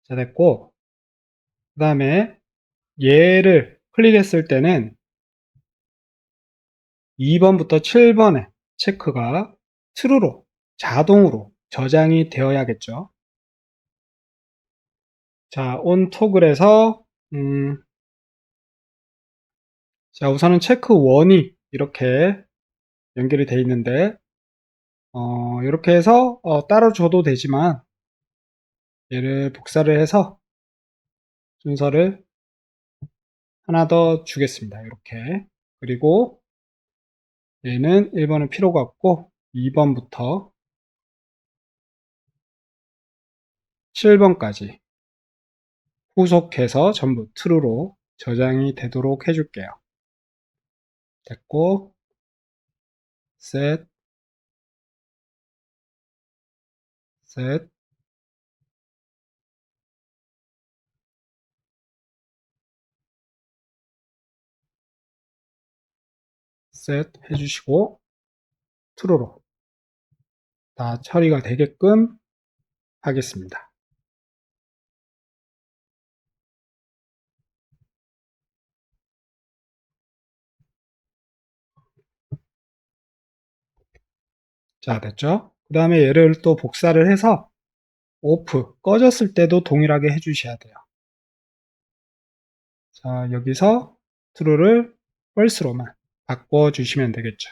자, 됐고, 그 다음에 얘를 클릭했을 때는 2번부터 7번에 체크가 true로 자동으로 저장이 되어야겠죠. 자, on toggle에서 자, 우선은 체크 1이 이렇게 연결이 되어 있는데 이렇게 해서 따로 줘도 되지만 얘를 복사를 해서 순서를 하나 더 주겠습니다. 이렇게. 그리고 얘는 1번은 필요가 없고 2번부터 7번까지 후속해서 전부 true로 저장이 되도록 해줄게요. 됐고 set set set 해주시고 true로 다 처리가 되게끔 하겠습니다. 자, 됐죠? 그 다음에 얘를 또 복사를 해서 off 꺼졌을 때도 동일하게 해주셔야 돼요. 자, 여기서 true를 false로만 바꿔주시면 되겠죠.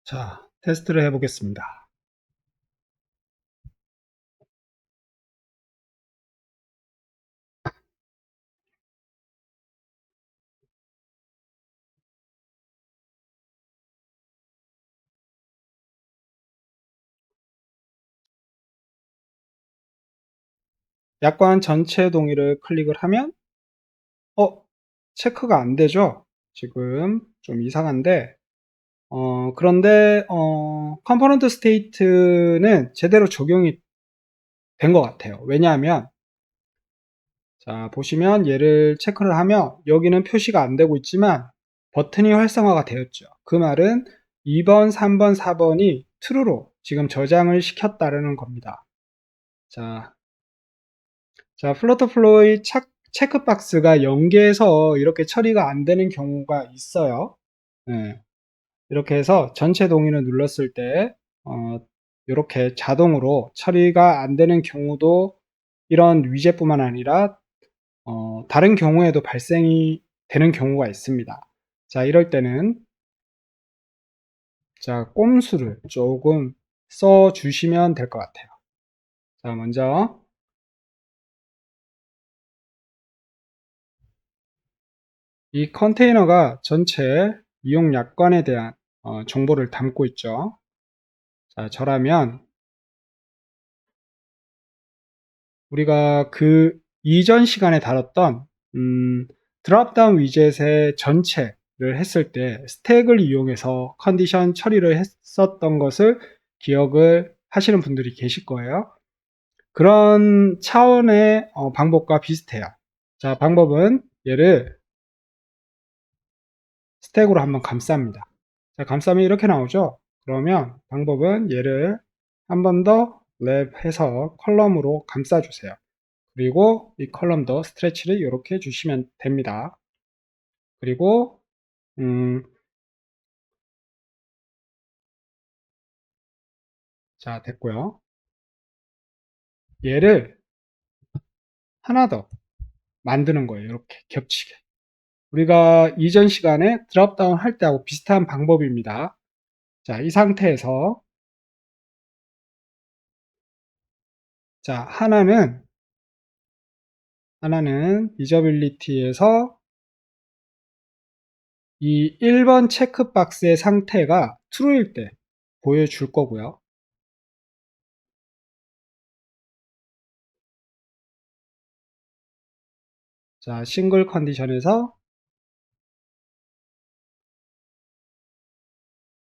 자, 테스트를 해보겠습니다. 약관 전체 동의를 클릭을 하면 체크가 안 되죠? 지금 좀 이상한데 그런데 컴포넌트 스테이트는 제대로 적용이 된 것 같아요. 왜냐하면 자, 보시면 얘를 체크를 하면 여기는 표시가 안 되고 있지만 버튼이 활성화가 되었죠. 그 말은 2번, 3번, 4번이 true로 지금 저장을 시켰다는 겁니다. 자, 플러터플로이 체크박스가 연계해서 이렇게 처리가 안 되는 경우가 있어요. 네. 이렇게 해서 전체 동의를 눌렀을 때 이렇게 자동으로 처리가 안 되는 경우도 이런 위젯뿐만 아니라 다른 경우에도 발생이 되는 경우가 있습니다. 자, 이럴 때는 자, 꼼수를 조금 써 주시면 될 것 같아요. 자, 먼저 이 컨테이너가 전체 이용 약관에 대한 정보를 담고 있죠. 자, 저라면 우리가 그 이전 시간에 다뤘던 드롭다운 위젯의 전체를 했을 때 스택을 이용해서 컨디션 처리를 했었던 것을 기억을 하시는 분들이 계실 거예요. 그런 차원의 방법과 비슷해요. 자, 방법은 얘를 스택으로 한번 감쌉니다. 자, 감싸면 이렇게 나오죠. 그러면 방법은 얘를 한 번 더 랩해서 컬럼으로 감싸주세요. 그리고 이 컬럼도 스트레치를 이렇게 해주시면 됩니다. 그리고 자, 됐고요. 얘를 하나 더 만드는 거예요. 이렇게 겹치게. 우리가 이전 시간에 드롭다운 할 때하고 비슷한 방법입니다. 자, 이 상태에서 자, 하나는 유저빌리티에서 이 1번 체크박스의 상태가 true일 때 보여줄 거고요. 자, 싱글 컨디션에서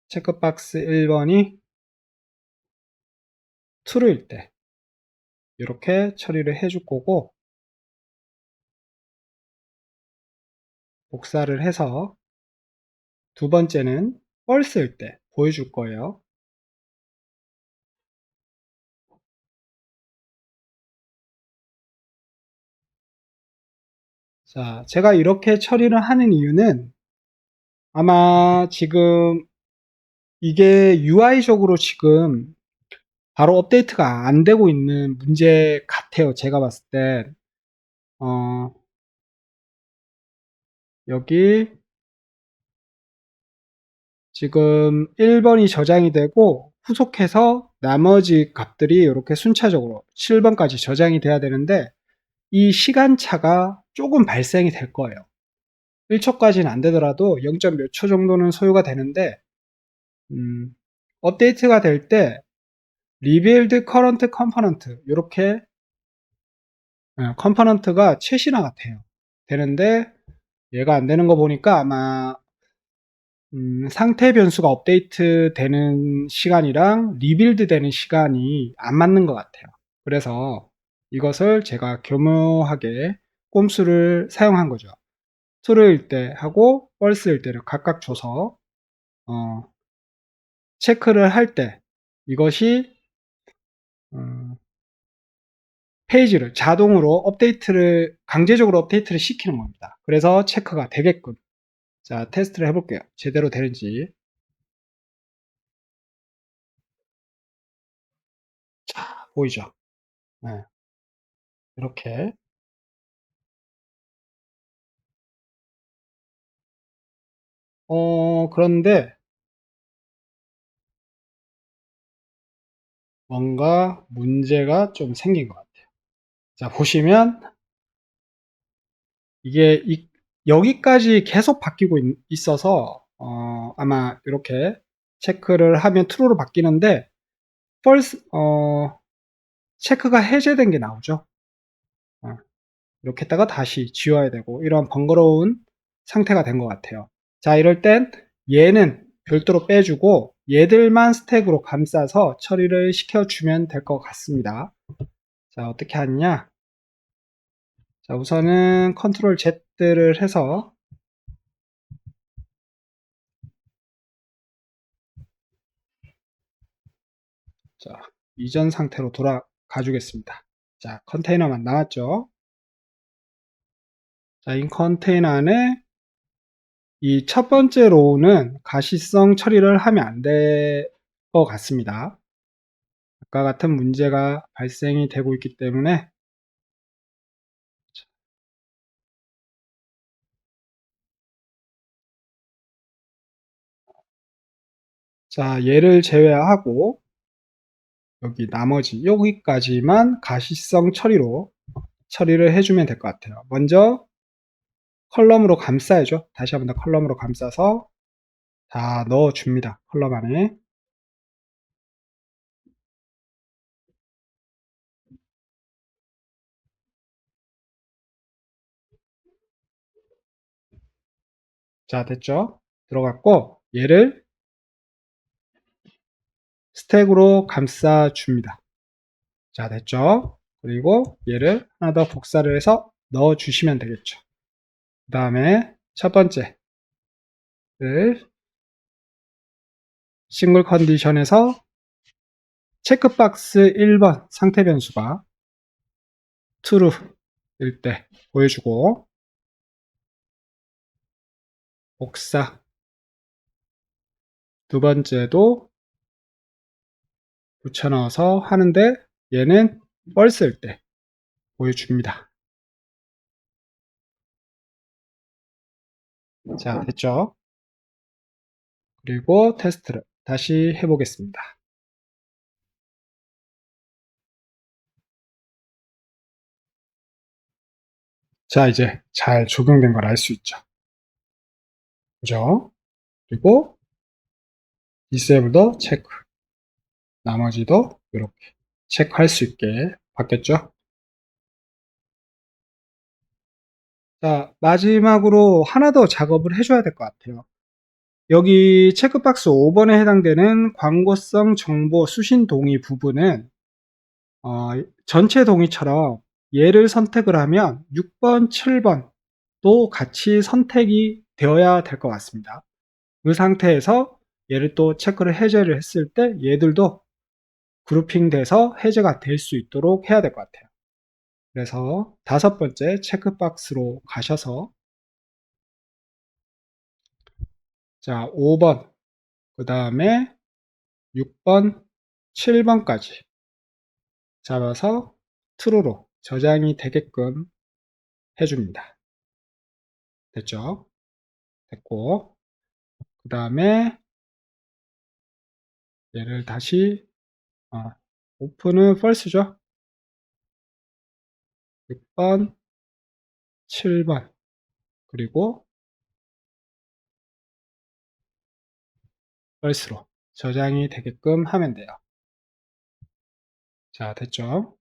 체크박스 1번이 true일 때 이렇게 처리를 해줄 거고, 복사를 해서 두 번째는 펄스일 때 보여줄 거예요. 자, 제가 이렇게 처리를 하는 이유는 아마 지금 이게 UI적으로 지금 바로 업데이트가 안 되고 있는 문제 같아요. 제가 봤을 때. 어, 여기 지금 1번이 저장이 되고 후속해서 나머지 값들이 이렇게 순차적으로 7번까지 저장이 돼야 되는데 이 시간차가 조금 발생이 될 거예요. 1초까지는 안 되더라도 0. 몇 초 정도는 소요가 되는데 업데이트가 될 때 rebuild current component 이렇게 컴포넌트가 최신화가 돼요. 되는데 얘가 안 되는 거 보니까 아마 상태 변수가 업데이트 되는 시간이랑 리빌드 되는 시간이 안 맞는 것 같아요. 그래서 이것을 제가 교묘하게 꼼수를 사용한 거죠. true일 때 하고 false일 때를 각각 줘서 체크를 할 때 이것이 페이지를 자동으로 업데이트를 강제적으로 업데이트를 시키는 겁니다. 그래서 체크가 되게끔. 자, 테스트를 해볼게요. 제대로 되는지. 자, 보이죠? 네, 이렇게. 그런데 뭔가 문제가 좀 생긴 것 같아요. 자, 보시면 이게 여기까지 계속 바뀌고 있어서 아마 이렇게 체크를 하면 true로 바뀌는데 false 체크가 해제된 게 나오죠. 이렇게 했다가 다시 지워야 되고 이런 번거로운 상태가 된 것 같아요. 자, 이럴 땐 얘는 별도로 빼주고 얘들만 스택으로 감싸서 처리를 시켜주면 될 것 같습니다. 자, 어떻게 하느냐? 자, 우선은 컨트롤 Z를 해서 자, 이전 상태로 돌아가 주겠습니다. 자, 컨테이너만 나왔죠? 자, 이 컨테이너 안에 이 첫 번째 로우는 가시성 처리를 하면 안 될 것 같습니다. 아까 같은 문제가 발생이 되고 있기 때문에 자, 얘를 제외하고 여기 나머지 여기까지만 가시성 처리로 처리를 해주면 될 것 같아요. 먼저 컬럼으로 감싸야죠. 다시 한번 더 컬럼으로 감싸서 다 넣어줍니다. 컬럼 안에. 자, 됐죠? 들어갔고 얘를 스택으로 감싸줍니다. 자, 됐죠? 그리고 얘를 하나 더 복사를 해서 넣어주시면 되겠죠. 그 다음에 첫 번째를 싱글 컨디션에서 체크박스 1번 상태 변수가 true일 때 보여주고 복사 두 번째도 붙여넣어서 하는데 얘는 false일 때 보여줍니다. 자, 됐죠? 그리고 테스트를 다시 해보겠습니다. 자, 이제 잘 적용된 걸 알 수 있죠. 그죠? 그리고 disable도 체크, 나머지도 이렇게 체크할 수 있게 바뀌었죠. 자, 마지막으로 하나 더 작업을 해줘야 될 것 같아요. 여기 체크박스 5번에 해당되는 광고성 정보 수신 동의 부분은 전체 동의처럼 얘를 선택을 하면 6번, 7번도 같이 선택이 되어야 될 것 같습니다. 그 상태에서 얘를 또 체크를 해제를 했을 때 얘들도 그룹핑 돼서 해제가 될 수 있도록 해야 될 것 같아요. 그래서 5번째 체크박스로 가셔서 자 5번 그 다음에 6번, 7번까지 잡아서 true로 저장이 되게끔 해줍니다. 됐죠? 됐고 그 다음에 얘를 다시 open은 false죠? 6번, 7번 그리고 false로 저장이 되게끔 하면 돼요. 자 됐죠?